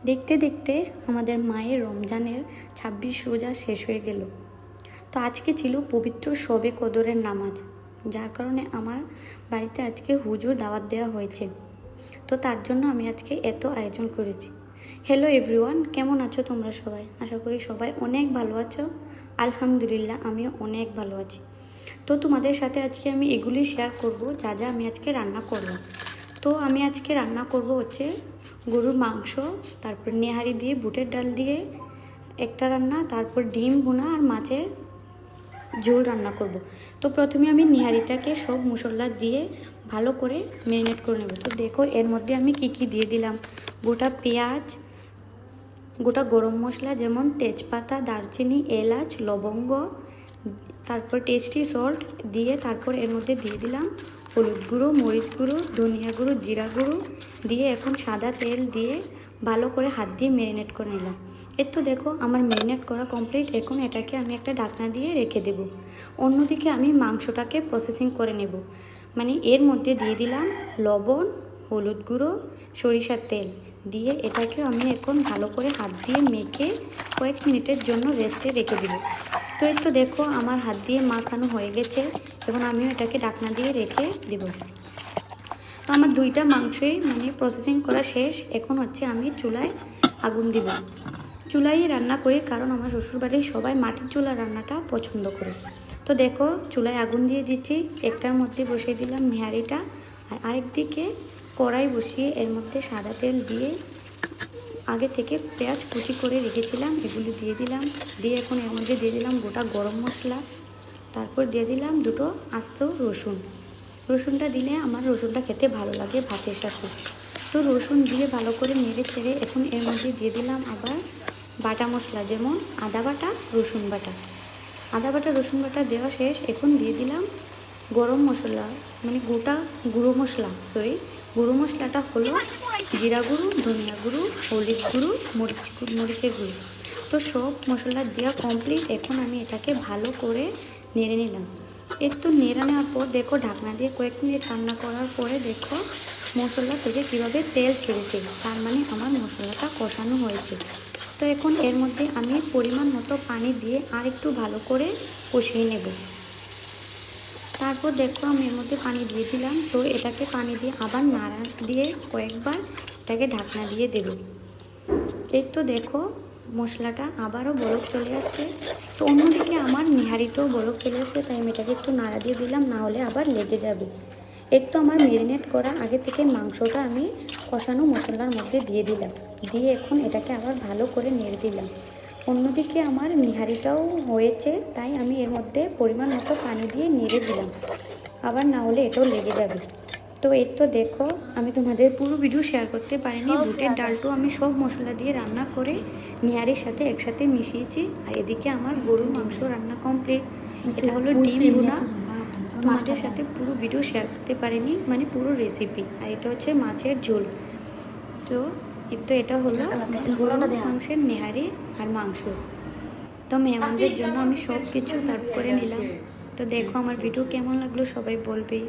দেখতে দেখতে আমাদের মায়ের রমজানের 26 রোজা শেষ হয়ে গেল। তো আজকে ছিল পবিত্র শবে কদরের নামাজ, যার কারণে আমার বাড়িতে আজকে হুজুর দাওয়াত দেওয়া হয়েছে। তো তার জন্য আমি আজকে এত আয়োজন করেছি। হ্যালো এভরিওয়ান, কেমন আছো তোমরা সবাই? আশা করি সবাই অনেক ভালো আছো। আলহামদুলিল্লাহ, আমিও অনেক ভালো আছি। তো তোমাদের সাথে আজকে আমি এগুলি শেয়ার করব, যা যা আমি আজকে রান্না করলাম। তো আমি আজকে রান্না করব হচ্ছে গরুর মাংস, তারপর নেহারি দিয়ে বুটের ডাল দিয়ে একটা রান্না, তারপর ডিম ভুনা আর মাছের ঝোল রান্না করব। তো প্রথমে আমি নেহারিটাকে সব মশলা দিয়ে ভালো করে ম্যারিনেট করে নেব। তো দেখো এর মধ্যে আমি কি দিয়ে দিলাম। গোটা পেঁয়াজ, গোটা গরম মশলা যেমন তেজপাতা, দারচিনি, এলাচ, লবঙ্গ, তারপর টেস্টি সল্ট দিয়ে তারপর এর মধ্যে দিয়ে দিলাম হলুদ গুঁড়ো, মরিচ গুঁড়ো, ধনিয়া গুঁড়ো, জিরা গুঁড়ো দিয়ে এখন সাদা তেল দিয়ে ভালো করে হাত দিয়ে ম্যারিনেট করে নিলাম। এর তো দেখো আমার ম্যারিনেট করা কমপ্লিট। এখন এটাকে আমি একটা ঢাকনা দিয়ে রেখে দেব। অন্যদিকে আমি মাংসটাকে প্রসেসিং করে নেব। মানে এর মধ্যে দিয়ে দিলাম লবণ, হলুদ গুঁড়ো, সরিষার তেল দিয়ে এটাকে আমি এখন ভালো করে হাত দিয়ে মেখে কয়েক মিনিটের জন্য রেস্টে রেখে দেব। তো এই তো দেখো আমার হাত দিয়ে মাখানো হয়ে গেছে। এখন আমিও এটাকে ঢাকনা দিয়ে রেখে দেব। তো আমার দুইটা মাংসই প্রসেসিং করা শেষ। এখন হচ্ছে আমি চুলায় আগুন দিব। চুলায় রান্না করি কারণ আমার শ্বশুরবাড়ির সবাই মাটির চুলার রান্নাটা পছন্দ করে। তো দেখো চুলায় আগুন দিয়ে দিচ্ছি। একটার মধ্যে বসিয়ে দিলাম নেহারিটা, আর আরেকদিকে কড়াই বসিয়ে এর মধ্যে সাদা তেল দিয়ে আগে থেকে পেঁয়াজ কুচি করে রেখেছিলাম এগুলি দিয়ে দিলাম। দিয়ে এখন এর মধ্যে দিয়ে দিলাম গোটা গরম মশলা, তারপর দিয়ে দিলাম দুটো আস্ত রসুন। রসুনটা দিলে আমার রসুনটা খেতে ভালো লাগে ভাতের সাথে। তো রসুন দিয়ে ভালো করে নেড়ে চেড়ে এখন এর মধ্যে দিয়ে দিলাম আবার বাটা মশলা, যেমন আদা বাটা, রসুন বাটা। আদা বাটা রসুন বাটা দেওয়া শেষ। এখন দিয়ে দিলাম গরম মশলা, গোটা গুঁড়ো মশলা, গুঁড়ো মশলাটা হলো জিরা গুঁড়ো, ধনিয়া গুঁড়ো, হলুদ গুঁড়ো, মরিচের গুঁড়ো। তো সব মশলা দেওয়া কমপ্লিট। এখন আমি এটাকে ভালো করে নেড়ে নিলাম। একটু নেড়ে নেওয়ার পর দেখো ঢাকনা দিয়ে কয়েক মিনিট রান্না করার পরে দেখো মশলা থেকে কীভাবে তেল ছেড়েছে, তার মানে আমার মশলাটা কষানো হয়েছে। তো এখন এর মধ্যে আমি পরিমাণ মতো পানি দিয়ে আর একটু ভালো করে কষিয়ে নেব। তারপর দেখো আমি এর মধ্যে পানি দিয়ে দিলাম। তো এটাকে পানি দিয়ে আবার নাড়া দিয়ে কয়েকবার এটাকে ঢাকনা দিয়ে দেব। এই তো দেখো মশলাটা আবারও বরফ চলে আসছে। তো অন্যদিকে আমার নেহারিতেও বরফ চলে আসছে, তাই আমি এটাকে একটু নাড়া দিয়ে দিলাম, না হলে আবার লেগে যাবে। এর তো আমার ম্যারিনেট করা আগে থেকে মাংসটা আমি কষানো মশলার মধ্যে দিয়ে দিলাম। দিয়ে এখন এটাকে আবার ভালো করে নেড়ে দিলাম। অন্যদিকে আমার নেহারিটাও হয়েছে, তাই আমি এর মধ্যে পরিমাণ মতো পানি দিয়ে নেড়ে দিলাম, আবার না হলে এটাও লেগে যাবে। তো এর তো দেখো আমি তোমাদের পুরো ভিডিও শেয়ার করতে পারিনি। বুটের ডালটাও আমি সব মশলা দিয়ে রান্না করে নেহারির সাথে একসাথে মিশিয়েছি। আর এদিকে আমার গরুর মাংস রান্না কমপ্লিট। এটা হলো ডিম ভুনা। তোমাদের সাথে পুরো ভিডিও শেয়ার করতে পারিনি, পুরো রেসিপি। আর এটা হচ্ছে মাছের ঝোল। তো এটা হলো গরুর মাংসের নেহারি আর মাংস। তো মেহমানদের জন্য আমি সব কিছু সার্ভ করে নিলাম। তো দেখো আমার ভিডিও কেমন লাগলো সবাই বলবে।